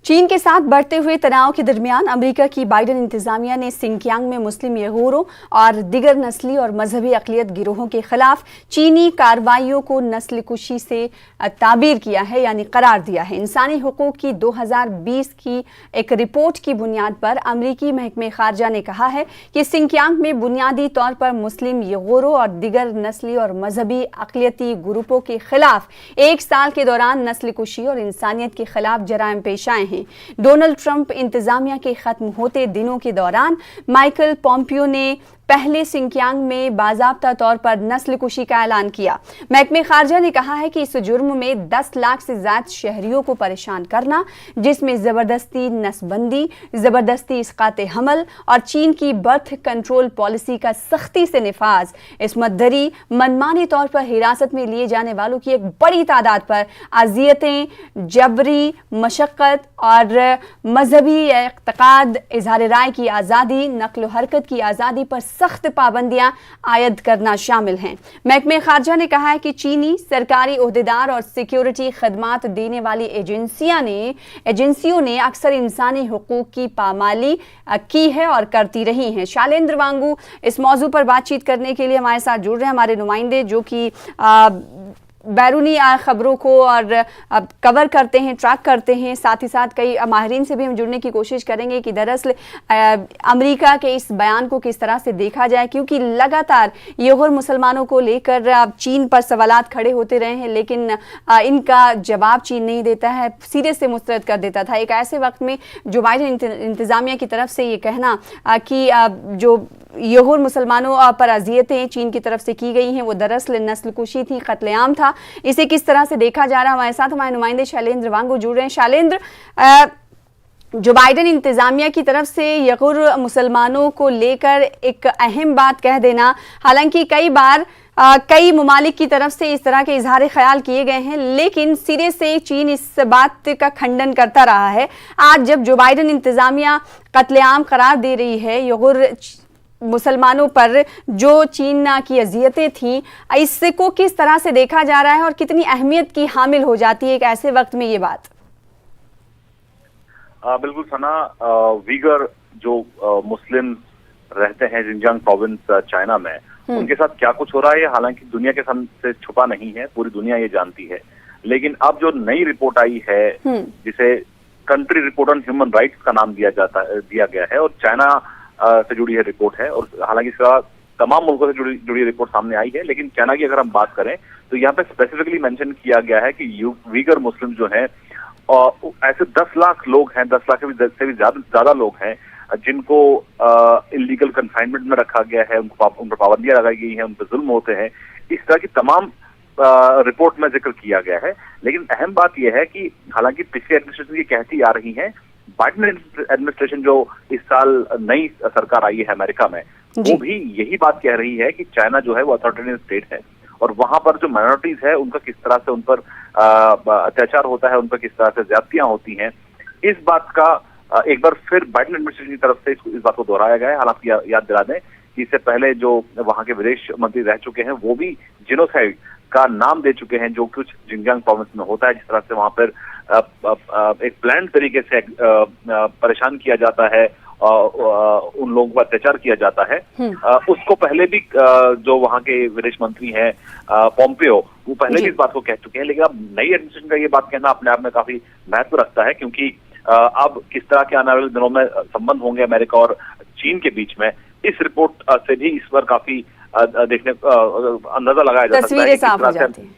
चीन के साथ बढ़ते हुए तनाव के दरमियान अमेरिका की बाइडेन इंतजामिया ने सिंकियांग में मुस्लिम उइगुरों और दिगर नस्ली और मजहबी अक़लियत गिरोहों के खिलाफ चीनी कार्रवाइयों को नस्लकुशी से ताबीर किया है, यानी करार दिया है। इंसानी हुकूक की 2020 की एक रिपोर्ट की बुनियाद पर अमरीकी महकमे खारजा ने कहा है कि सिंकियांग में बुनियादी तौर पर मुस्लिम उइगुरों और दिगर नस्ली और मजहबी अक़लियती ग्रुपों के खिलाफ 1 साल के दौरान नस्लकुशी और इंसानियत के खिलाफ जराइम पेश आए हैं। डोनाल्ड ट्रंप इंतजामिया के खत्म होते दिनों के दौरान माइकल पोम्पियो ने पहले सिंकियांग में बाज़ाब्ता तौर पर नस्लकुशी का ऐलान किया। महकमे खारजा ने कहा है कि इस जुर्म में 10 लाख से ज्यादा शहरियों को परेशान करना, जिसमें जबरदस्ती नस्बंदी, जबरदस्ती इसकाते हमल और चीन की बर्थ कंट्रोल पॉलिसी का सख्ती से निफाज, इस्मत दरी, मनमानी तौर पर हिरासत में लिए जाने वालों की एक बड़ी तादाद पर अजियतें, जबरी मशक्कत और मजहबी एतकाद, इजहार राय की आज़ादी, नक्ल हरकत की आज़ादी पर सख्त पाबंदियां आयद करना शामिल हैं। महकमे खारजा ने कहा है कि चीनी सरकारी ओहदेदार और सिक्योरिटी खदमात देने वाली एजेंसियों ने अक्सर इंसानी हुकूक की पामाली की है और करती रही हैं। शैलेंद्र वांगू इस मौजू पर बातचीत करने के लिए हमारे साथ जुड़ रहे हैं, हमारे नुमाइंदे जो कि बैरूनी खबरों को और कवर करते हैं, ट्रैक करते हैं। साथ ही साथ कई माहिरीन से भी हम जुड़ने की कोशिश करेंगे कि दरअसल अमेरिका के इस बयान को किस तरह से देखा जाए, क्योंकि लगातार उइगर मुसलमानों को लेकर चीन पर सवालात खड़े होते रहे हैं, लेकिन इनका जवाब चीन नहीं देता है, सीधे से मुस्तरद कर देता था। एक ऐसे वक्त में जो बाइडेन इंतजामिया की तरफ से ये कहना कि जो उइगर मुसलमानों पर अजियतें चीन की तरफ से की गई हैं वो दरअसल नस्लकुशी थी, कत्लेआम था, इसे किस तरह से देखा जा रहा है। हमारे साथ हमारे नुमाइंदे शैलेंद्र वांगू जुड़ रहे हैं। शैलेंद्र, जो बाइडेन इंतजामिया की तरफ से उइगर मुसलमानों को लेकर एक अहम बात कह देना, हालांकि कई बार कई ममालिक की तरफ से इस तरह के इजहार ख्याल किए गए हैं, लेकिन सिरे से चीन इस बात का खंडन करता रहा है। आज जब जो बाइडेन इंतजामिया कत्लेआम करार दे रही है उइगर मुसलमानों पर जो चीन की अजियतें थीं, इसको किस तरह से देखा जा रहा है और कितनी अहमियत की हामिल हो जाती है एक ऐसे वक्त में ये बात? बिल्कुल सना, उइगर जो मुस्लिम रहते हैं जिनजियांग प्रोविंस चाइना में, उनके साथ क्या कुछ हो रहा है हालांकि दुनिया के सामने छुपा नहीं है, पूरी दुनिया ये जानती है। लेकिन अब जो नई रिपोर्ट आई है जिसे country report on human rights का नाम दिया गया है और चाइना से जुड़ी है रिपोर्ट है, और हालांकि इसका तमाम मुल्कों से जुड़ी रिपोर्ट सामने आई है, लेकिन चाइना की अगर हम बात करें तो यहाँ पे स्पेसिफिकली मेंशन किया गया है कि उइगर मुस्लिम जो हैं ऐसे 10 लाख लोग हैं, 10 लाख से भी ज्यादा लोग हैं जिनको इलीगल कन्फाइनमेंट में रखा गया है, उन पर पाबंदियां लगाई गई हैं, उन पर जुल्म होते हैं, इस तरह की तमाम रिपोर्ट में जिक्र किया गया है। लेकिन अहम बात यह है कि हालांकि पिछली एडमिनिस्ट्रेशन की कहती आ रही है, बाइडेन एडमिनिस्ट्रेशन जो इस साल नई सरकार आई है अमेरिका में, वो भी यही बात कह रही है कि चाइना जो है वो अथॉरिटेरियन स्टेट है और वहां पर जो माइनॉरिटीज है उनका किस तरह से उन पर अत्याचार होता है, उन पर किस तरह से ज्यादतियां होती हैं। इस बात का एक बार फिर बाइडेन एडमिनिस्ट्रेशन की तरफ से इस बात को दोहराया गया है। हालांकि याद दिला दें कि इससे पहले जो वहां के विदेश मंत्री रह चुके हैं वो भी जिनोसाइड का नाम दे चुके हैं जो कुछ जिनजियांग प्रोविंस में होता है, जिस तरह से वहां पर एक प्लान तरीके से परेशान किया जाता है, उन लोगों पर अत्याचार किया जाता है। उसको पहले भी जो वहां के विदेश मंत्री हैं पोम्पियो, वो पहले भी इस बात को कह चुके हैं। लेकिन अब नई एडमिनिस्ट्रेशन का ये बात कहना अपने आप में काफी महत्व रखता है, क्योंकि अब किस तरह के आने वाले दिनों में संबंध होंगे अमेरिका और चीन के बीच में, इस रिपोर्ट से भी इस पर काफी देखने अंदाजा लगाया जा सकता है। तस्वीरें साफ हो जाती हैं।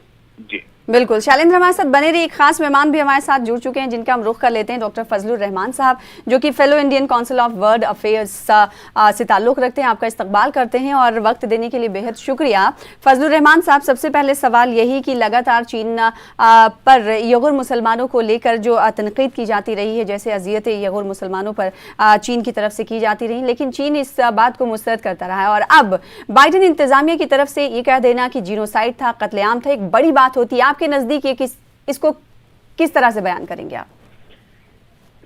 जी बिल्कुल। शैलेंद्र हमारे साथ बने रही। एक खास मेहमान भी हमारे साथ जुड़ चुके हैं जिनका हम रुख कर लेते हैं, डॉक्टर फजलुर रहमान साहब, जो कि fellow Indian council of world affairs से ताल्लुक़ रखते हैं। आपका इस्तकबाल करते हैं और वक्त देने के लिए बेहद शुक्रिया। फजलुर रहमान साहब, सबसे पहले सवाल यही कि लगातार चीन पर उइगर मुसलमानों को लेकर जो तनकीद की जाती रही है, जैसे अजियतें उइगर मुसलमानों पर चीन की तरफ से की जाती रही, लेकिन चीन इस बात को मुस्तरद करता रहा है और अब बाइडेन इंतजामिया की तरफ से ये कह देना कि जीनोसाइड था, कत्लेआम था, एक बड़ी बात होती है। आपके नजदीक ये इसको किस तरह से बयान करेंगे आप?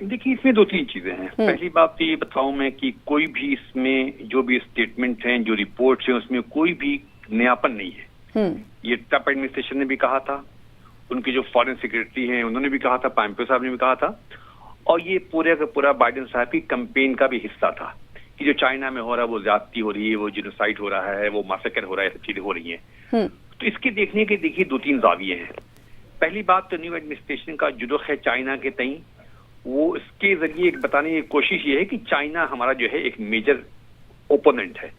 देखिए, इसमें 2-3 चीजें हैं। पहली बात तो ये बताऊं मैं कि कोई भी इसमें जो भी स्टेटमेंट हैं, जो रिपोर्ट्स हैं, उसमें कोई भी नयापन नहीं है। ये ट्रंप एडमिनिस्ट्रेशन ने भी कहा था, उनकी जो फॉरेन सेक्रेटरी हैं उन्होंने भी कहा था, पोम्पियो साहब ने भी कहा था, और ये पूरे का पूरा बाइडेन साहब की कैंपेन का भी हिस्सा था कि जो चाइना में हो रहा है वो ज्यादती हो रही है, वो जिनोसाइड हो रहा है, वो मासकर हो रहा है, सब चीजें हो रही हैं। तो इसके देखने के देखिए 2-3 जाविये हैं। पहली बात तो न्यू एडमिनिस्ट्रेशन का जो रुख है चाइना के तई, वो इसके जरिए एक बताने की कोशिश ये है कि चाइना हमारा जो है एक मेजर ओपोनेंट है,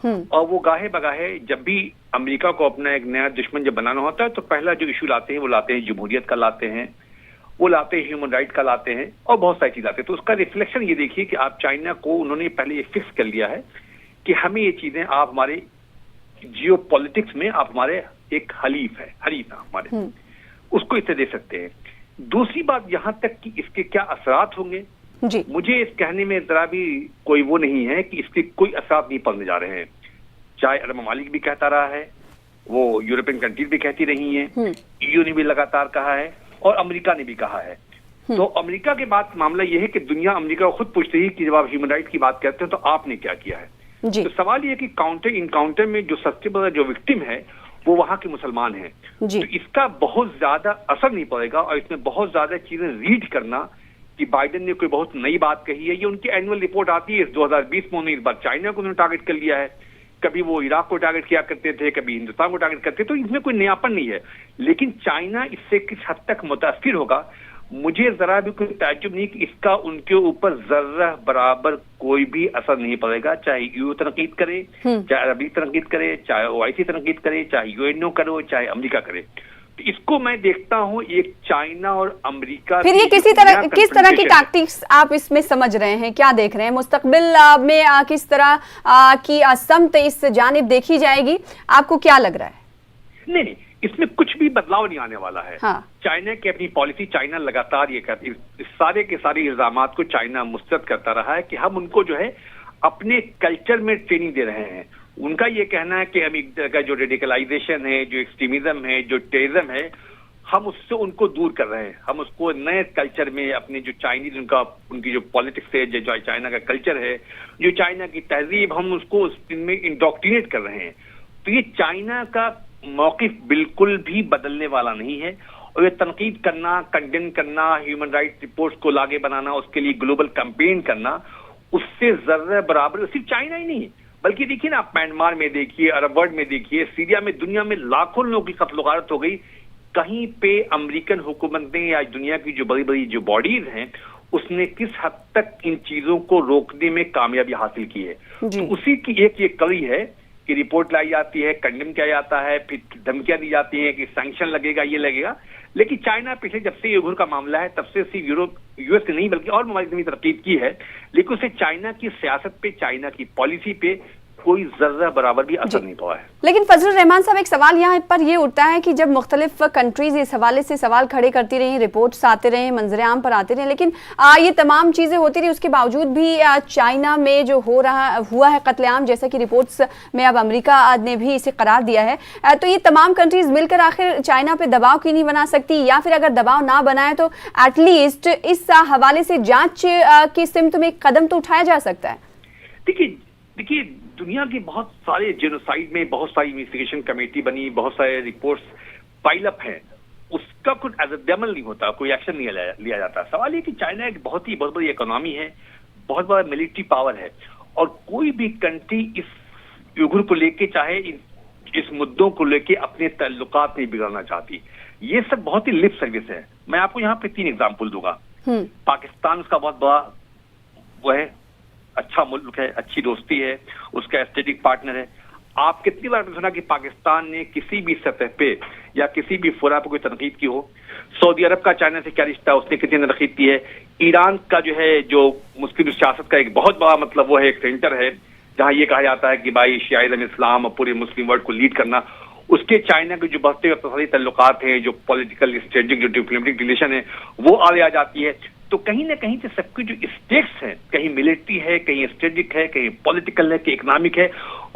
और वो गाहे बगाहे जब भी अमेरिका को अपना एक नया दुश्मन जब बनाना होता है तो पहला जो इशू लाते हैं वो लाते हैं जमहूरियत का, लाते हैं वो लाते हैं ह्यूमन राइट का, लाते हैं और बहुत सारी चीज लाते हैं। तो उसका रिफ्लेक्शन ये देखिए कि आप चाइना को उन्होंने पहले ये फिक्स कर लिया है कि हमें ये चीजें, आप हमारे जियो पॉलिटिक्स में आप हमारे एक हरीफ है हमारे, उसको इसे दे सकते हैं। दूसरी बात यहाँ तक कि इसके क्या असरात होंगे, जी। मुझे इस कहने में जरा भी कोई वो नहीं है कि इसके कोई असरात नहीं पड़ने जा रहे हैं। चाहे अरब ममालिक भी कहता रहा है, वो यूरोपियन कंट्रीज भी कहती रही हैं, ईयू ने भी लगातार कहा है और अमेरिका ने भी कहा है। तो अमेरिका के बाद मामला यह है कि दुनिया अमेरिका को खुद पूछती है कि जब आप ह्यूमन राइट की बात करते हैं तो आपने क्या किया है। तो सवाल यह कि काउंटर इनकाउंटर में जो सबसे बड़ा जो विक्टिम है वो वहां के मुसलमान हैं। तो इसका बहुत ज्यादा असर नहीं पड़ेगा, और इसमें बहुत ज्यादा चीजें रीड करना कि बाइडेन ने कोई बहुत नई बात कही है। ये उनकी एनुअल रिपोर्ट आती है, 2020 में उन्होंने इस बार चाइना को उन्होंने टारगेट कर लिया है, कभी वो इराक को टारगेट किया करते थे, कभी हिंदुस्तान को टारगेट करते थे, तो इसमें कोई नयापन नहीं है। लेकिन चाइना इससे किस हद तक मुतासिर होगा, मुझे जरा भी कोई ताज्जुब नहीं कि इसका उनके ऊपर जर्रा बराबर कोई भी असर नहीं पड़ेगा। चाहे यूएई तनकीद करे, चाहे अरबी तनकीद करे, चाहे ओआईसी तनकीद करे, चाहे यूएनओ करे, चाहे अमेरिका करे। तो इसको मैं देखता हूं एक चाइना और अमेरिका, फिर ये किस तरह की टैक्टिक्स आप इसमें समझ रहे हैं, क्या देख रहे हैं मुस्तकबिल में किस तरह की समत इस जानिब देखी जाएगी, आपको क्या लग रहा है? नहीं, इसमें कुछ भी बदलाव नहीं आने वाला है। हाँ। चाइना की अपनी पॉलिसी, चाइना लगातार ये करती, इस सारे के सारे इल्जाम को चाइना मुस्तरद करता रहा है कि हम उनको जो है अपने कल्चर में ट्रेनिंग दे रहे हैं। उनका ये कहना है कि हम का जो रेडिकलाइजेशन है, जो एक्सट्रीमिज्म है, जो टेररिज्म है, हम उससे उनको दूर कर रहे हैं। हम उसको नए कल्चर में अपने जो चाइनीज उनकी जो पॉलिटिक्स है, जो चाइना का कल्चर है, जो चाइना की तहजीब, हम उसको इनमें इंडोक्ट्रिनेट कर रहे हैं। तो ये चाइना का मौकिफ बिल्कुल भी बदलने वाला नहीं है, और ये तनकीद करना, कंडेम करना, ह्यूमन राइट्स रिपोर्ट्स को लागे बनाना, उसके लिए ग्लोबल कैंपेन करना, उससे जर्रा बराबर सिर्फ चाइना ही नहीं बल्कि देखिए ना, आप म्यांमार में देखिए, अरब वर्ल्ड में देखिए, सीरिया में, दुनिया में लाखों लोगों की कत्ल गारत हो गई। कहीं पे अमेरिकन हुकूमत ने या दुनिया की जो बड़ी बड़ी जो बॉडीज हैं उसने किस हद तक इन चीजों को रोकने में कामयाबी हासिल की है। तो उसी की एक ये कड़ी है कि रिपोर्ट लाई जाती है, कंडेम किया जाता है, फिर धमकियां दी जाती हैं कि सैंक्शन लगेगा, ये लगेगा। लेकिन चाइना पिछले जब से उइघुर का मामला है तब से सिर्फ यूएस से नहीं बल्कि और ममालिक ने भी तरकीब की है, लेकिन उसे चाइना की सियासत पे, चाइना की पॉलिसी पे कोई जर्रा बराबर भी असर नहीं पड़ा है। लेकिन फजलुर रहमान साहब, एक सवाल यहाँ पर ये उठता है कि जब मुख्तलिफ कंट्रीज इस हवाले से सवाल खड़े करती रही, रिपोर्ट्स आते रहे, मंजर आम पर आते रहे, लेकिन ये तमाम चीज़ें होती रही, उसके बावजूद भी चाइना में जो हुआ है कत्लेआम, जैसा कि रिपोर्ट्स में अब अमेरिका ने भी इसे करार दिया है, तो ये तमाम कंट्रीज मिलकर आखिर चाइना पे दबाव क्यों नहीं बना सकती, या फिर अगर दबाव ना बनाए तो एटलीस्ट इस हवाले से जाँच की सिमत में एक कदम तो उठाया जा सकता है? देखिए दुनिया के बहुत सारे जेनोसाइड में बहुत सारी इन्वेस्टिगेशन कमेटी बनी, बहुत सारे रिपोर्ट्स पाइल अप हैं, उसका कुछ अदल नहीं होता, कोई एक्शन नहीं लिया जाता। सवाल ये कि चाइना एक बहुत बड़ी इकोनॉमी है, बहुत बड़ा मिलिट्री पावर है, और कोई भी कंट्री इस उइघुर को लेके, चाहे इस मुद्दों को लेके अपने ताल्लुकात नहीं बिगाड़ना चाहती। ये सब बहुत ही लिप सर्विस है। मैं आपको यहाँ पे 3 एग्जाम्पल दूंगा। पाकिस्तान उसका बहुत बड़ा वो है, अच्छा मुल्क है, अच्छी दोस्ती है, उसका स्ट्रेटेजिक पार्टनर है। आप कितनी बार सुना कि पाकिस्तान ने किसी भी सतह पे या किसी भी फोरा पर कोई तनकीद की हो? सऊदी अरब का चाइना से क्या रिश्ता है, उसने कितनी तनकीद की है? ईरान का जो है, जो मुस्लिम सियासत का एक बहुत बड़ा मतलब वो है, एक सेंटर है जहां ये कहा जाता है कि भाई शियाइज़्म इस्लाम और पूरे मुस्लिम वर्ल्ड को लीड करना, उसके चाइना के जो बढ़ते इक़्तिसादी तल्लुकात हैं, जो पॉलिटिकल स्ट्रेटेजिक जो डिप्लोमेटिक रिलेशन है, वो आगे आ जाती है। तो कहीं ना कहीं से सबकी जो स्टेक्स हैं, कहीं मिलिट्री है, कहीं स्ट्रेटेजिक है, कहीं पॉलिटिकल है, कहीं इकोनॉमिक है,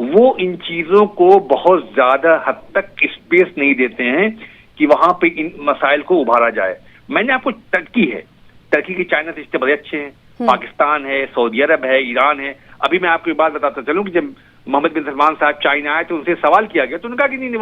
वो इन चीजों को बहुत ज्यादा हद तक स्पेस नहीं देते हैं कि वहां पे इन मसाइल को उभारा जाए। मैंने आपको टर्की की चाइना से रिश्ते बड़े अच्छे हैं, पाकिस्तान है, सऊदी अरब है, ईरान है। अभी मैं आपको एक बात बताता चलूं कि जब मोहम्मद बिन सलमान साहब चाइना आए तो उनसे सवाल किया गया तो उन्होंने कहा कि नहीं,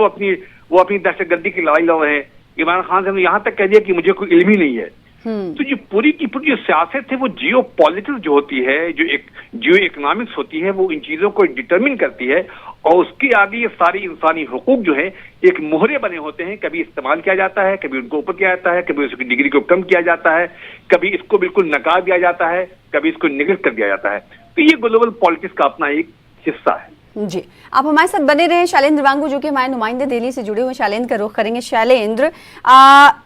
वो अपनी दहशतगर्दी की लड़ाई लड़ रहे हैं। इमरान खान साहब ने यहाँ तक कह दिया कि मुझे कोई इल्म ही नहीं है। तो जो पूरी की पूरी जो सियासत है वो जियो पॉलिटिक्स जो होती है, जो एक जियो इकोनॉमिक्स होती है, वो इन चीजों को डिटरमिन करती है। और उसके आगे ये सारी इंसानी हुकूक जो है एक मोहरे बने होते हैं, कभी इस्तेमाल किया जाता है, कभी उनको ऊपर किया जाता है, कभी उसकी डिग्री को कम किया जाता है, कभी इसको बिल्कुल नकार दिया जाता है, कभी इसको निगलेक्ट कर दिया जाता है। तो ये ग्लोबल पॉलिटिक्स का अपना एक हिस्सा है। जी, आप हमारे साथ बने रहे। शैलेंद्र वांगू जो कि हमारे नुमाइंदे दिल्ली से जुड़े हुए, शैलेंद्र का रुख करेंगे। शैलेंद्र,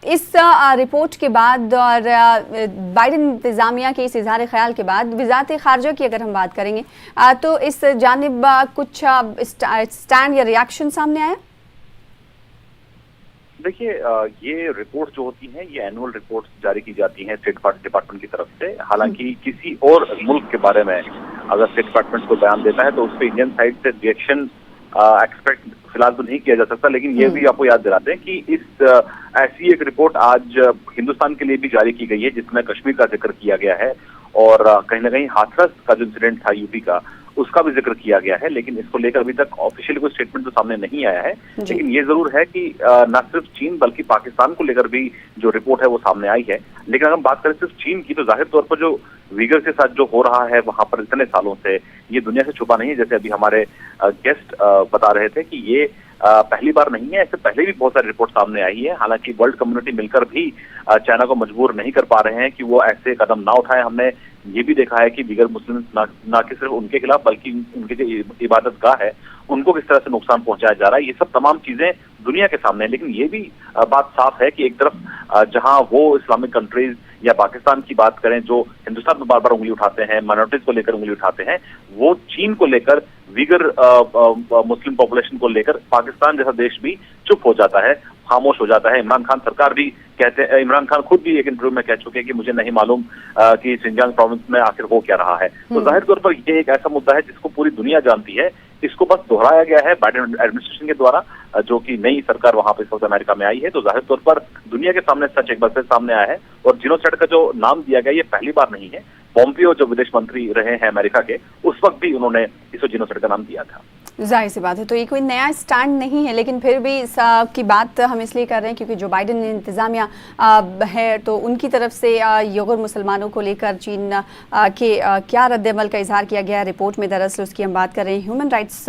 इस रिपोर्ट के बाद और बाइडेन इंतजामिया के इस इजहार ख्याल के बाद वजारत खारजा की अगर हम बात करेंगे तो इस जानिब कुछ स्टैंड या रिएक्शन सामने आया? देखिए, ये रिपोर्ट जो होती हैं ये एनुअल रिपोर्ट जारी की जाती हैं स्टेट डिपार्टमेंट की तरफ से। हालांकि किसी और मुल्क के बारे में अगर स्टेट डिपार्टमेंट को बयान देता है तो उस पर इंडियन साइड से रिएक्शन एक्सपेक्ट फिलहाल तो नहीं किया जा सकता। लेकिन ये भी आपको याद दिलाते हैं कि इस ऐसी एक रिपोर्ट आज हिंदुस्तान के लिए भी जारी की गई है जिसमें कश्मीर का जिक्र किया गया है और कहीं ना कहीं हाथरस का जो इंसिडेंट था यूपी का, उसका भी जिक्र किया गया है। लेकिन इसको लेकर अभी तक ऑफिशियली कोई स्टेटमेंट तो सामने नहीं आया है। लेकिन ये जरूर है कि न सिर्फ चीन बल्कि पाकिस्तान को लेकर भी जो रिपोर्ट है वो सामने आई है। लेकिन अगर हम बात करें सिर्फ चीन की, तो जाहिर तौर पर जो वीगर के साथ जो हो रहा है वहां पर इतने सालों से, ये दुनिया से छुपा नहीं है। जैसे अभी हमारे गेस्ट बता रहे थे कि ये पहली बार नहीं है, इससे पहले भी बहुत सारी रिपोर्ट सामने आई है। हालांकि वर्ल्ड कम्युनिटी मिलकर भी चाइना को मजबूर नहीं कर पा रहे हैं कि वो ऐसे कदम ना उठाए। हमने ये भी देखा है कि दीगर मुस्लिम ना कि सिर्फ उनके खिलाफ बल्कि उनके जो इबादत गाह है उनको किस तरह से नुकसान पहुंचाया जा रहा है, ये सब तमाम चीजें दुनिया के सामने है। लेकिन ये भी बात साफ है कि एक तरफ जहां वो इस्लामिक कंट्रीज या पाकिस्तान की बात करें जो हिंदुस्तान में बार बार उंगली उठाते हैं, माइनॉरिटीज को लेकर उंगली उठाते हैं, वो चीन को लेकर, वीगर मुस्लिम पॉपुलेशन को लेकर पाकिस्तान जैसा देश भी चुप हो जाता है, खामोश हो जाता है। इमरान खान सरकार भी कहते हैं, इमरान खान खुद भी एक इंटरव्यू में कह चुके हैं कि मुझे नहीं मालूम कि सिंजांग प्रोविंस में आखिर हो क्या रहा है। तो जाहिर तौर पर ये एक ऐसा मुद्दा है जिसको पूरी दुनिया जानती है। इसको बस दोहराया गया है बाइडेन एडमिनिस्ट्रेशन के द्वारा, जो कि नई सरकार वहां पर साउथ अमेरिका में आई है। तो जाहिर तौर पर दुनिया के सामने सच एक बार फिर सामने आया है। और जिनोसाइड का जो नाम दिया गया ये पहली बार नहीं है। पोम्पियो जो विदेश मंत्री रहे हैं अमेरिका के, उस वक्त भी उन्होंने इसको जिनोसाइड का नाम दिया था। जाहिर सी बात है, तो ये कोई नया स्टैंड नहीं है। लेकिन फिर भी इस की बात हम इसलिए कर रहे हैं क्योंकि जो बाइडेन इंतजामिया है तो उनकी तरफ से उइगर मुसलमानों को लेकर चीन के क्या रद्दअमल का इजहार किया गया रिपोर्ट में। दरअसल उसकी हम बात कर रहे हैं, ह्यूमन राइट्स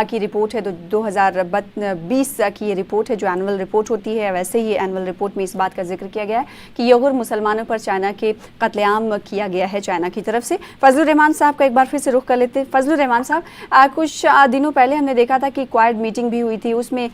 की रिपोर्ट है, तो 2020 की ये रिपोर्ट है जो एनुअल रिपोर्ट होती है। वैसे ही एनुअल रिपोर्ट में इस बात का जिक्र किया गया है कि उइगर मुसलमानों पर चाइना के कत्लेआम किया गया है चाइना की तरफ से। फजलुर रहमान साहब का एक बार फिर से रुख कर लेते हैं। फजलुर रहमान साहब, कुछ दिनों पहले हमने देखा था कि क्वाड मीटिंग भी हुई थी, उसमें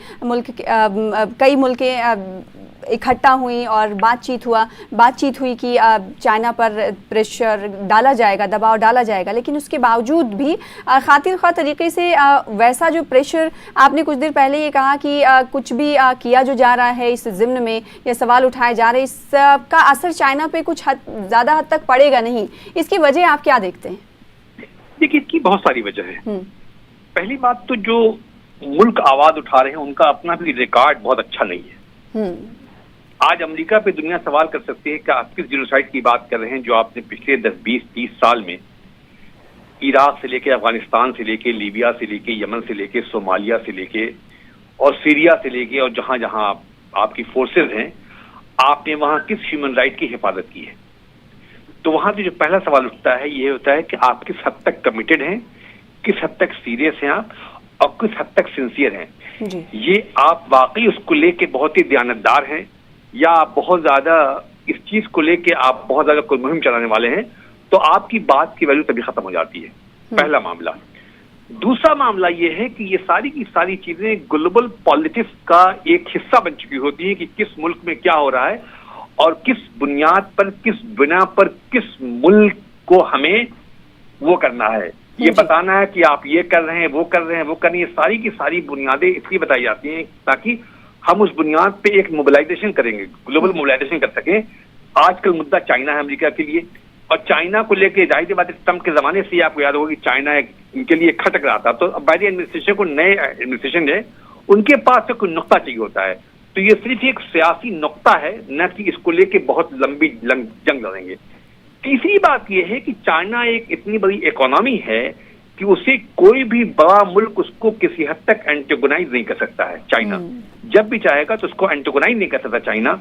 कई मुल्कें इकट्ठा हुई और बातचीत हुई कि चाइना पर प्रेशर डाला जाएगा, दबाव डाला जाएगा। लेकिन उसके बावजूद भी खातिर ख्वाह तरीके से वैसा जो प्रेशर, आपने कुछ देर पहले ये कहा कि कुछ भी किया जो जा रहा है इस ज़िम्न में, या सवाल उठाए जा रहे हैं, इसका असर चाइना पे कुछ ज़्यादा हद तक पड़ेगा नहीं। इसकी वजह आप क्या देखते हैं? देखिए, इसकी बहुत सारी वजह है। पहली बात तो जो मुल्क आवाज उठा रहे हैं उनका अपना भी रिकॉर्ड बहुत अच्छा नहीं है। आज अमेरिका पे दुनिया सवाल कर सकती है कि आप किस जिनोसाइड की बात कर रहे हैं जो आपने पिछले 10, 20, 30 साल में इराक से लेके, अफगानिस्तान से लेके, लीबिया से लेके, यमन से लेके, सोमालिया से लेके और सीरिया से लेके और जहां जहां आपकी फोर्सेज हैं, आपने वहां किस ह्यूमन राइट की हिफाजत की है। तो वहां से जो पहला सवाल उठता है ये होता है कि आप किस हद तक कमिटेड हैं, किस हद तक सीरियस हैं आप, और किस हद तक सिंसियर हैं। ये आप वाकई उसको लेके बहुत ही दयानतदार हैं या आप बहुत ज्यादा इस चीज को लेके आप बहुत ज्यादा कोई मुहिम चलाने वाले हैं, तो आपकी बात की वैल्यू तभी खत्म हो जाती है। पहला मामला। दूसरा मामला ये है कि ये सारी की सारी चीजें ग्लोबल पॉलिटिक्स का एक हिस्सा बन चुकी होती है कि किस मुल्क में क्या हो रहा है और किस बुनियाद पर, किस बिना पर किस मुल्क को हमें वो करना है, ये बताना है कि आप ये कर रहे हैं, वो कर रहे हैं, वो कर रही है। सारी की सारी बुनियादें इसलिए बताई जाती हैं ताकि हम उस बुनियाद पे एक मोबिलाइजेशन करेंगे, ग्लोबल मोबिलाइजेशन कर सकें। आजकल मुद्दा चाइना है अमेरिका के लिए, और चाइना को लेके जाहिर बात है ट्रम्प के जमाने से ही आपको याद होगा कि चाइना इनके लिए खटक रहा था। तो अब बाइडेन एडमिनिस्ट्रेशन को, नए एडमिनिस्ट्रेशन है, उनके पास से कोई नुक्ता चाहिए होता है। तो ये सिर्फ एक सियासी नुक्ता है, न कि इसको लेके बहुत लंबी जंग लड़ेंगे। तीसरी बात यह है कि चाइना एक इतनी बड़ी इकोनॉमी है कि उसे कोई भी बड़ा मुल्क उसको किसी हद तक एंटेगोनाइज नहीं कर सकता है। चाइना जब भी चाहेगा तो उसको एंटेगोनाइज नहीं कर सकता चाइना।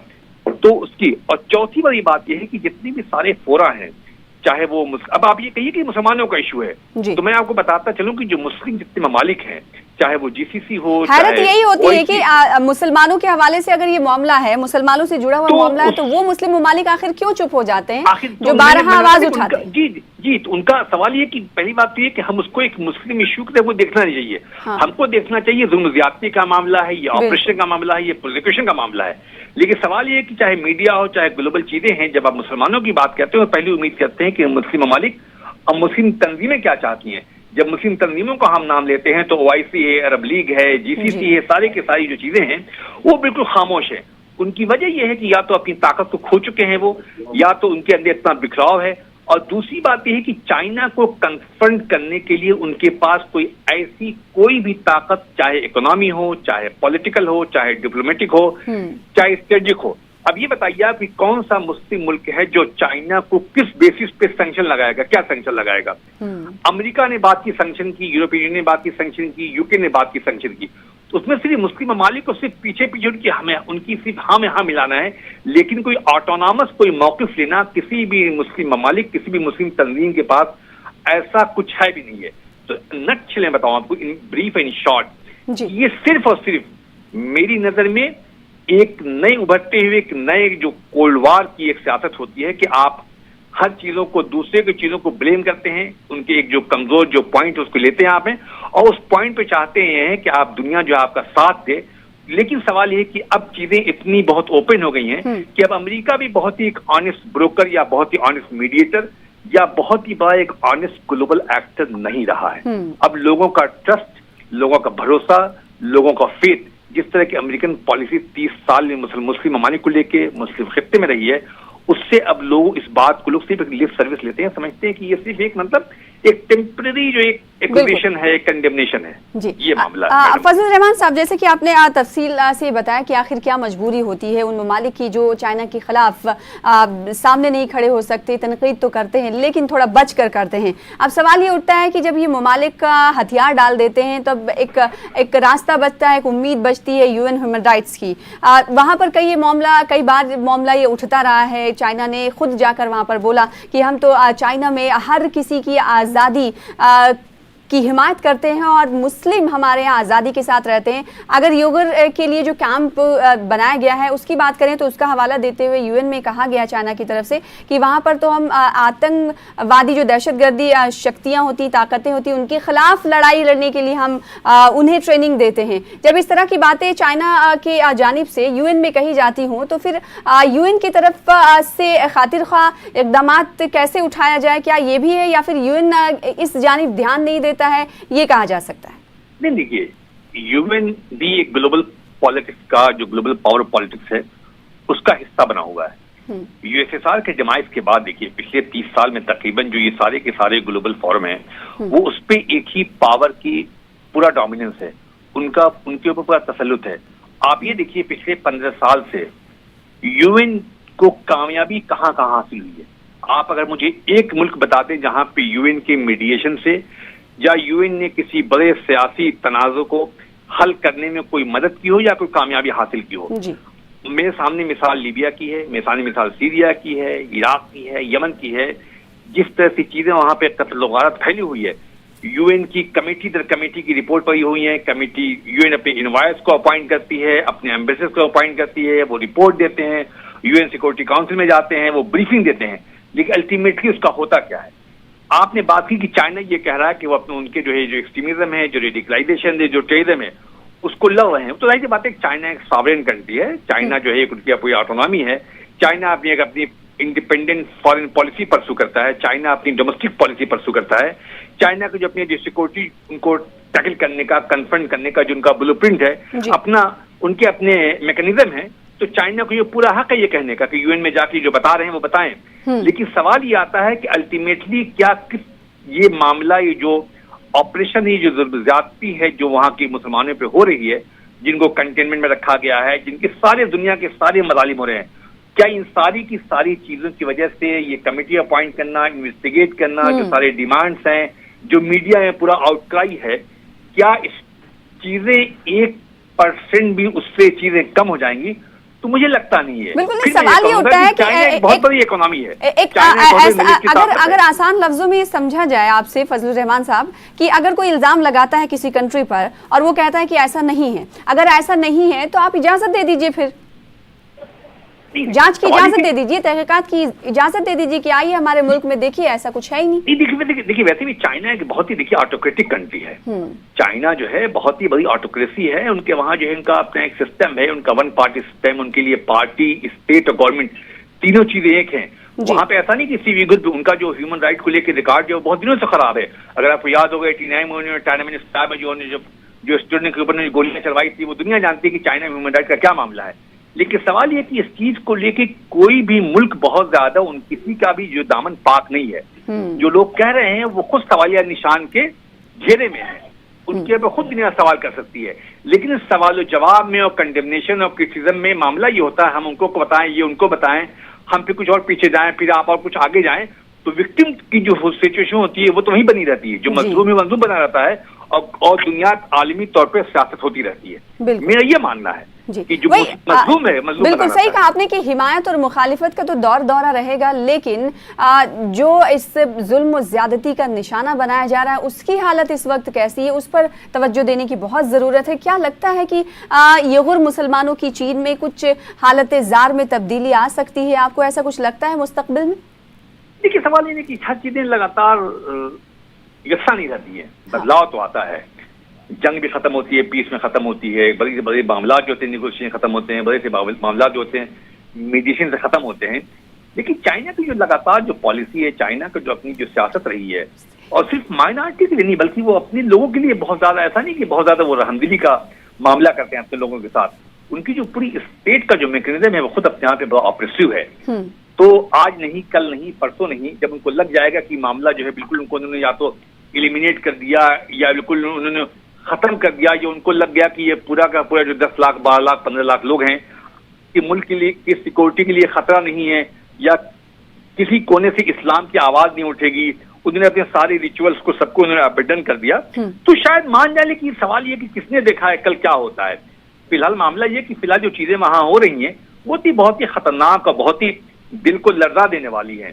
तो उसकी, और चौथी बड़ी बात यह है कि जितने भी सारे फोरा हैं, चाहे वो अब आप ये कहिए कि मुसलमानों का इशू है, तो मैं आपको बताता चलूं कि जो मुस्लिम जितने ममालिक हैं, चाहे वो जीसीसी हो, हैरत यही होती है कि मुसलमानों के हवाले से अगर ये मामला है, मुसलमानों से जुड़ा हुआ मामला है, तो वो मुस्लिम ममालिक आखिर क्यों चुप हो जाते हैं, जो बारहा आवाज उठाते हैं? जी, तो उनका सवाल ये कि पहली बात तो ये कि हम उसको एक मुस्लिम इशू की तरह देखना नहीं चाहिए। हमको देखना चाहिए जुल्म ज्यादती का मामला है, ये ऑपरेशन का मामला है, ये प्रोसिक्यूशन का मामला है। लेकिन सवाल ये कि चाहे मीडिया हो, चाहे ग्लोबल चीजें हैं, जब आप मुसलमानों की बात करते हो, पहली उम्मीद करते हैं कि मुस्लिम ममालिक और मुस्लिम तंजीमें क्या चाहती हैं। जब मुस्लिम तंजीमों का हम नाम लेते हैं तो ओआईसी है, अरब लीग है, जीसीसी है, सारे के सारी जो चीजें हैं वो बिल्कुल खामोश है। उनकी वजह यह है कि या तो अपनी ताकत को खो चुके हैं वो, या तो उनके अंदर इतना बिखराव है, और दूसरी बात यह है कि चाइना को कन्फ्रंट करने के लिए उनके पास कोई ऐसी कोई भी ताकत, चाहे इकोनॉमी हो, चाहे पॉलिटिकल हो, चाहे डिप्लोमेटिक हो, चाहे स्ट्रेटेजिक हो। अब ये बताइए आप कि कौन सा मुस्लिम मुल्क है जो चाइना को किस बेसिस पे सैंक्शन लगाएगा, क्या सैंक्शन लगाएगा? अमेरिका ने बात की सैंक्शन की, यूरोपियन यूनियन ने बात की सैंक्शन की, यूके ने बात की सैंक्शन की। उसमें सिर्फ मुस्लिम ममालिक को सिर्फ पीछे उनकी हमें उनकी सिर्फ हाँ में हाँ मिलाना है, लेकिन कोई ऑटोनॉमस कोई मौकिफ लेना किसी भी मुस्लिम ममालिक, किसी भी मुस्लिम तंजीम के पास ऐसा कुछ है भी नहीं है। तो नटशेल में बताऊं आपको, इन ब्रीफ एंड शॉर्ट, ये सिर्फ और सिर्फ मेरी नजर में एक नए उभरते हुए एक नए जो कोल्ड वॉर की एक सियासत होती है कि आप हर चीजों को, दूसरे की चीजों को ब्लेम करते हैं, उनके एक जो कमजोर जो पॉइंट उसको लेते हैं आप में, और उस पॉइंट पे चाहते हैं कि आप दुनिया जो आपका साथ दे। लेकिन सवाल ये कि अब चीजें इतनी बहुत ओपन हो गई हैं कि अब अमेरिका भी बहुत ही एक ऑनेस्ट ब्रोकर या बहुत ही ऑनेस्ट मीडिएटर या बहुत ही बड़ा एक ऑनेस्ट ग्लोबल एक्टर नहीं रहा है। अब लोगों का ट्रस्ट, लोगों का भरोसा, लोगों का फेथ, जिस तरह की अमेरिकन पॉलिसी 30 साल में मुस्लिम ममालिक को लेके मुस्लिम खित्ते में रही है, उससे अब लोग इस बात को लोग सिर्फ लिप सर्विस लेते हैं, समझते हैं कि ये सिर्फ एक मतलब एक टेम्पररी जो एक एक्यूजेशन है, एक कंडेमनेशन है। जी, ये मामला है। फजल रहमान साहब, जैसे कि आपने तफसील से बताया कि आखिर क्या मजबूरी होती है उन ममालिक की जो चाइना के खिलाफ सामने नहीं खड़े हो सकते, तनकीद तो करते हैं लेकिन थोड़ा बच कर करते हैं। अब सवाल ये उठता है कि जब ये ममालिक का हथियार डाल देते हैं तब एक रास्ता बचता है, एक उम्मीद बचती है यूएन ह्यूमन राइट्स की। वहाँ पर कई बार मामला ये उठता रहा है, चाइना ने खुद जाकर वहाँ पर बोला कि हम तो चाइना में हर किसी की आज़ादी की हिमायत करते हैं और मुस्लिम हमारे यहाँ आज़ादी के साथ रहते हैं। अगर यूगर के लिए जो कैंप बनाया गया है उसकी बात करें तो उसका हवाला देते हुए यूएन में कहा गया चाइना की तरफ से कि वहाँ पर तो हम आतंकवादी जो दहशतगर्दी शक्तियाँ होती, ताकतें होती, उनके खिलाफ लड़ाई लड़ने के लिए हम उन्हें ट्रेनिंग देते हैं। जब इस तरह की बातें चाइना के जानिब से यूएन में कही जाती हों तो फिर यूएन की तरफ से खातिर ख्वाह इक़दाम कैसे उठाया जाए? क्या ये भी है या फिर यूएन इस जानिब ध्यान नहीं देता है, ये कहा जा सकता है? नहीं, देखिए, यूएन भी एक ग्लोबल पॉलिटिक्स का, जो ग्लोबल पावर पॉलिटिक्स है उसका हिस्सा बना हुआ है। यूएसएसआर के जमाइज के बाद देखिए पिछले 30 साल में तकरीबन जो ये सारे के सारे ग्लोबल फोरम हैं वो उस पे एक ही पावर की पूरा डोमिनेंस है, उनके ऊपर पूरा तसल्लुत है। आप ये देखिए पिछले 15 साल से यूएन को कामयाबी कहाँ कहाँ हासिल हुई है। आप अगर मुझे एक मुल्क बता दें जहां पे यूएन के मीडिएशन से या यूएन ने किसी बड़े सियासी तनाज़ुर को हल करने में कोई मदद की हो या कोई कामयाबी हासिल की हो। मेरे सामने मिसाल लीबिया की है, मेरे सामने मिसाल सीरिया की है, इराक की है, यमन की है। जिस तरह से चीजें वहां पे कत्ल गारत फैली हुई है, यूएन की कमेटी दर कमेटी की रिपोर्ट पड़ी हुई है। कमेटी यूएन अपने इन्वायर्स को अपॉइंट करती है, अपने एम्बेसडर को अपॉइंट करती है, वो रिपोर्ट देते हैं, यूएन सिक्योरिटी काउंसिल में जाते हैं, वो ब्रीफिंग देते हैं। लेकिन अल्टीमेटली उसका होता क्या है? आपने बात की कि चाइना ये कह रहा है कि वो अपने उनके जो है जो एक्सट्रीमिज्म है, जो रेडिकलाइजेशन है, जो टेररिज्म है, उसको लड़ रहे हैं। तो जाहिर सी बात है चाइना एक सॉवरेन कंट्री है, चाइना जो है उनकी कोई ऑटोनॉमी है, चाइना अपनी इंडिपेंडेंट फॉरेन पॉलिसी परसू करता है, चाइना अपनी डोमेस्टिक पॉलिसी परसू करता है। चाइना को जो अपनी जो सिक्योरिटी उनको टैकल करने का, कन्फ्रंट करने का जो उनका ब्लूप्रिंट है, उनके अपने मैकेनिज्म है। तो चाइना को ये पूरा हक है ये कहने का कि यूएन में जाके जो बता रहे हैं वो बताएं। लेकिन सवाल ये आता है कि अल्टीमेटली क्या ये मामला, ये जो ऑपरेशन है, जो ज्यादती है जो वहां की मुसलमानों पे हो रही है, जिनको कंटेनमेंट में रखा गया है, जिनके सारे दुनिया के सारे मजालिम हो रहे हैं, क्या इन सारी की सारी चीजों की वजह से ये कमेटी अपॉइंट करना, इन्वेस्टिगेट करना, जो सारे डिमांड्स हैं, जो मीडिया में पूरा आउटक्राई है, क्या इस चीजें 1% भी उससे चीजें कम हो जाएंगी? तो मुझे लगता नहीं है। बिल्कुल नहीं, सवाल ये होता है कि चाइना एक बहुत बड़ी इकोनॉमी है। अगर आसान लफ्जों में समझा जाए आपसे फजलुर रहमान साहब कि अगर कोई इल्जाम लगाता है किसी कंट्री पर और वो कहता है कि ऐसा नहीं है, अगर ऐसा नहीं है तो आप इजाजत दे दीजिए, फिर जांच की इजाजत दे दीजिए, तहकीकात की इजाजत दे दीजिए कि आइए हमारे मुल्क में देखिए ऐसा कुछ है ही नहीं। देखिए वैसे भी चाइना एक बहुत ही देखिए ऑटोक्रेटिक कंट्री है। चाइना जो है बहुत ही बड़ी ऑटोक्रेसी है। उनके वहां जो है उनका अपना एक सिस्टम है, उनका वन पार्टी सिस्टम, उनके लिए पार्टी, स्टेट और गवर्नमेंट तीनों चीजें एक हैं। वहां पे ऐसा नहीं कि किसी विगुर उनका जो ह्यूमन राइट को लेकर रिकॉर्ड जो बहुत दिनों से खराब है। अगर आपको याद होगा 89 में जो स्टूडेंट के ऊपर गोलियां चलवाई थी, वो दुनिया जानती है कि चाइना में ह्यूमन राइट का क्या मामला है। लेकिन सवाल यह कि इस चीज को लेके कोई भी मुल्क बहुत ज्यादा किसी का भी जो दामन पाक नहीं है। जो लोग कह रहे हैं वो खुद सवालिया निशान के घेरे में है, उनके ऊपर खुद दुनिया सवाल कर सकती है। लेकिन इस सवाल जवाब में और कंडेमनेशन और क्रिटिसिज्म में मामला ये होता है हम उनको बताएं, ये उनको बताएं, हम फिर कुछ और पीछे जाएं, फिर आप और कुछ आगे जाएं, तो विक्टिम की जो सिचुएशन होती है वो तो वहीं बनी रहती है, जो मजलूम में मजलूम बना रहता है और दुनिया आलमी तौर पर सियासत होती रहती है। मेरा ये मानना है कि जो मजलूम है मजलूम बिल्कुल सही कहा आपने कि हिमायत और मुखालिफत का तो दौर दौरा रहेगा, लेकिन जो इस जुल्म और ज्यादती का निशाना बनाया जा रहा है उसकी हालत इस वक्त कैसी है, उस पर तवज्जो देने की बहुत जरूरत है। क्या लगता है कि यहूर मुसलमानों की चीन में कुछ हालत जार में तब्दीली आ सकती है? आपको ऐसा कुछ लगता है मुस्तकबिल में? देखिए सवाल ये है कि हर चीजें लगातार यकसा नहीं रहती है, बदलाव तो आता है। जंग भी खत्म होती है, पीस में खत्म होती है, बड़े से बड़े मामला जो होते हैं निगोशिएशन खत्म होते हैं, बड़े से मामला जो होते हैं मीडिएशन से खत्म होते हैं। लेकिन चाइना की जो लगातार जो पॉलिसी है, चाइना की जो अपनी जो सियासत रही है, और सिर्फ माइनॉरिटी के लिए नहीं बल्कि वो अपने लोगों के लिए बहुत ज्यादा, ऐसा नहीं कि बहुत ज्यादा वो रहमदिली का मामला करते हैं अपने लोगों के साथ, उनकी जो पूरी स्टेट का जो मैकेनिज्म है वो खुद अपने आप में बड़ा ऑप्रेसिव है। तो आज नहीं, कल नहीं, परसों नहीं, जब उनको लग जाएगा कि मामला जो है बिल्कुल उनको उन्होंने या तो एलिमिनेट कर दिया या बिल्कुल उन्होंने खत्म कर दिया, या उनको लग गया कि ये पूरा का पूरा जो 10 लाख 12 लाख 15 लाख लोग हैं कि मुल्क के लिए की सिक्योरिटी के लिए खतरा नहीं है, या किसी कोने से इस्लाम की आवाज नहीं उठेगी, उन्होंने अपने सारे रिचुअल्स को सबको उन्होंने अबेंडन कर दिया, तो शायद मान जाए। कि सवाल ये कि किसने देखा है कल क्या होता है। फिलहाल मामला ये कि फिलहाल जो चीजें वहां हो रही हैं वो बहुत ही खतरनाक और बहुत ही दिल को लर्जा देने वाली है।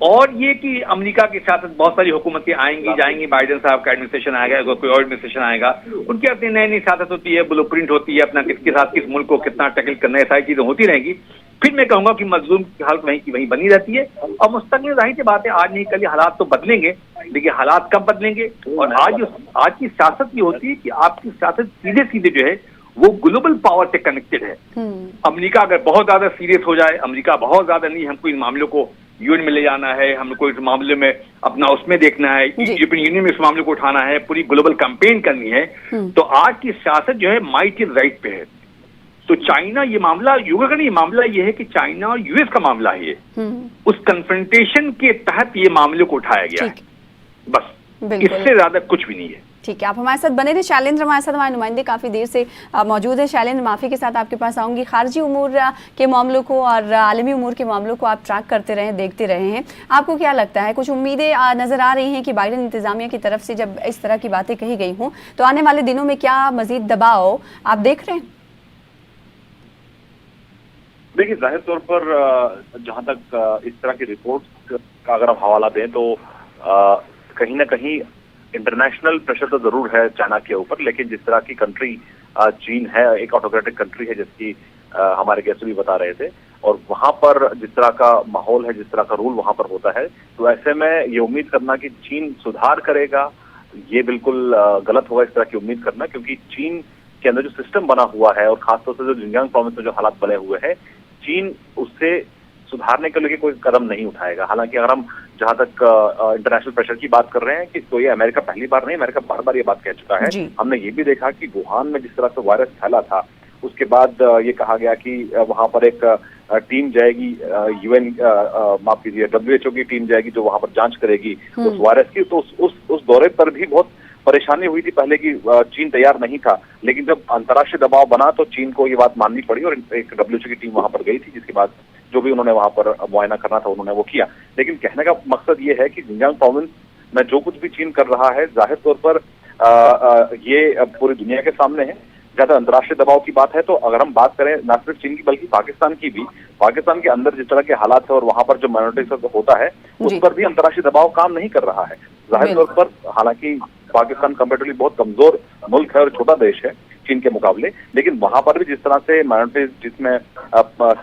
और ये कि अमेरिका के साथ बहुत सारी हुकूमतें आएंगी जाएंगी, बाइडेन साहब का एडमिनिस्ट्रेशन आएगा, कोई और एडमिनिस्ट्रेशन आएगा, उनकी अपनी नई नई सियासत होती है, ब्लूप्रिंट होती है, अपना किसके साथ किस मुल्क को कितना टैकल करना है, सारी चीजें होती रहेंगी। फिर मैं कहूंगा कि मजलूम की हालत वहीं की वहीं बनी रहती है, और मुस्तकबिल जाहिर सी बात है आज नहीं कल हालात तो बदलेंगे। देखिए हालात कब बदलेंगे, और आज की सियासत ये होती है कि आपकी सियासत सीधे सीधे जो है वो ग्लोबल पावर से कनेक्टेड है। अमेरिका अगर बहुत ज्यादा सीरियस हो जाए, अमेरिका बहुत ज्यादा नहीं, हमको इन मामलों को यूएन में ले जाना है, हमको इस मामले में अपना उसमें देखना है, यूरोपियन यूनियन में इस मामले को उठाना है, पूरी ग्लोबल कैंपेन करनी है, तो आज की सियासत जो है माइट इज राइट पे है। तो चाइना ये मामला युवा का नहीं, मामला ये है कि चाइना और यूएस का मामला है ये, उस कन्फ्रंटेशन के तहत ये मामले को उठाया गया है, बस इससे ज्यादा कुछ भी नहीं है। ठीक है, आप हमारे साथ बने रहे। शैलेंद्र हमारे साथ, हमारे नुमाइंदे काफ़ी देर से मौजूद है। शैलेंद्र, माफ़ी के साथ आपके पास आऊँगी, खारजी उमूर के मामलों को और आलमी उमूर के मामलों को आप ट्रैक करते रहे, देखते रहे हैं, आपको क्या लगता है, कुछ उम्मीदें नज़र आ रही हैं कि बाइडेन इंतज़ामिया की तरफ से जब इस तरह की बातें कही गई हों तो आने वाले दिनों में क्या मज़ीद दबाव आप देख रहे हैं? देखिए जाहिर तौर पर जहां तक इस तरह की रिपोर्ट का अगर आप हवाला दें तो कहीं ना कहीं इंटरनेशनल प्रेशर तो जरूर है चाइना के ऊपर, लेकिन जिस तरह की कंट्री चीन है, एक ऑटोक्रेटिक कंट्री है जिसकी हमारे गेस्ट भी बता रहे थे, और वहां पर जिस तरह का माहौल है, जिस तरह का रूल वहां पर होता है, तो ऐसे में ये उम्मीद करना कि चीन सुधार करेगा ये बिल्कुल गलत होगा, इस तरह की उम्मीद करना, क्योंकि चीन के अंदर जो सिस्टम बना हुआ है और खासतौर से जो जिनजियांग प्रोविंस में जो हालात बने हुए हैं, चीन उससे सुधारने के लिए कोई कदम नहीं उठाएगा। हालांकि अगर हम जहां तक इंटरनेशनल प्रेशर की बात कर रहे हैं कि तो ये अमेरिका पहली बार नहीं, अमेरिका बार बार ये बात कह चुका है। हमने ये भी देखा कि वुहान में जिस तरह से वायरस फैला था, उसके बाद ये कहा गया कि वहां पर एक टीम जाएगी, यूएन माफ कीजिए WHO की टीम जाएगी जो वहां पर जांच करेगी उस वायरस की। तो उस दौरे पर भी बहुत परेशानी हुई थी पहले की चीन तैयार नहीं था, लेकिन जब अंतर्राष्ट्रीय दबाव बना तो चीन को ये बात माननी पड़ी और एक WHO की टीम वहां पर गई थी, जिसके बाद जो भी उन्होंने वहां पर मुआयना करना था उन्होंने वो किया। लेकिन कहने का मकसद ये है कि जिनजियांग प्रोविंस में जो कुछ भी चीन कर रहा है जाहिर तौर पर ये पूरी दुनिया के सामने है, ज्यादा अंतर्राष्ट्रीय दबाव की बात है, तो अगर हम बात करें न सिर्फ चीन की बल्कि पाकिस्तान की भी, पाकिस्तान के अंदर जिस तरह के हालात है और वहां पर जो माइनॉरिटी होता है उस पर भी अंतर्राष्ट्रीय दबाव काम नहीं कर रहा है। जाहिर तौर पर हालांकि पाकिस्तान कंपेरेटिवली बहुत कमजोर मुल्क है और छोटा देश है चीन के मुकाबले, लेकिन वहां पर भी जिस तरह से माइनॉरिटीज जिसमें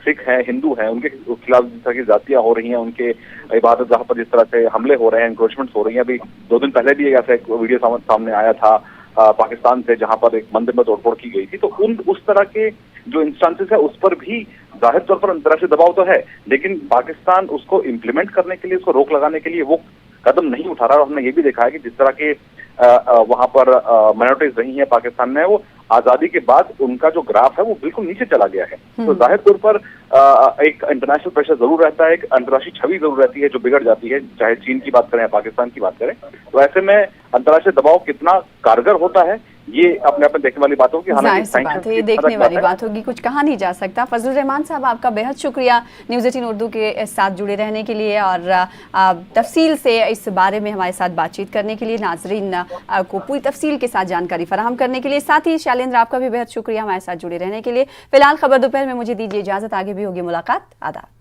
सिख हैं, हिंदू हैं, उनके खिलाफ जिस तरह की जातियां हो रही हैं, उनके इबादत गाह पर जिस तरह से हमले हो रहे हैं, इंक्रोचमेंट्स हो रही हैं। अभी 2 दिन पहले भी ऐसा एक वीडियो सामने आया था पाकिस्तान से, जहां पर एक मंदिर में तोड़फोड़ की गई थी। तो उस तरह के जो इंस्टेंसेस है उस पर भी जाहिर तौर पर अंतर्राष्ट्रीय दबाव तो है, लेकिन पाकिस्तान उसको इम्प्लीमेंट करने के लिए, उसको रोक लगाने के लिए वो कदम नहीं उठा रहा। और हमने ये भी देखा है कि जिस तरह के वहां पर माइनॉरिटीज रही हैं पाकिस्तान में, वो आजादी के बाद उनका जो ग्राफ है वो बिल्कुल नीचे चला गया है। तो जाहिर तौर पर एक इंटरनेशनल प्रेशर जरूर रहता है, एक अंतर्राष्ट्रीय छवि जरूर रहती है जो बिगड़ जाती है, चाहे चीन की बात करें या पाकिस्तान की बात करें। तो ऐसे में अंतर्राष्ट्रीय दबाव कितना कारगर होता है ये अपने आप में देखने वाली बात होगी। जाहिर सी बात है, ये देखने वाली बात होगी, कुछ कहा नहीं जा सकता। फजलुर रहमान साहब, आपका बेहद शुक्रिया न्यूज़ 18 उर्दू के साथ जुड़े रहने के लिए और तफसील से इस बारे में हमारे साथ बातचीत करने के लिए, नाजरीन को पूरी तफसील के साथ जानकारी फराहम करने के लिए। साथ ही शैलेंद्र, आपका भी बेहद शुक्रिया हमारे साथ जुड़े रहने के लिए। फिलहाल खबर दोपहर में मुझे दीजिए इजाज़त, आगे भी होगी मुलाकात। आदाब।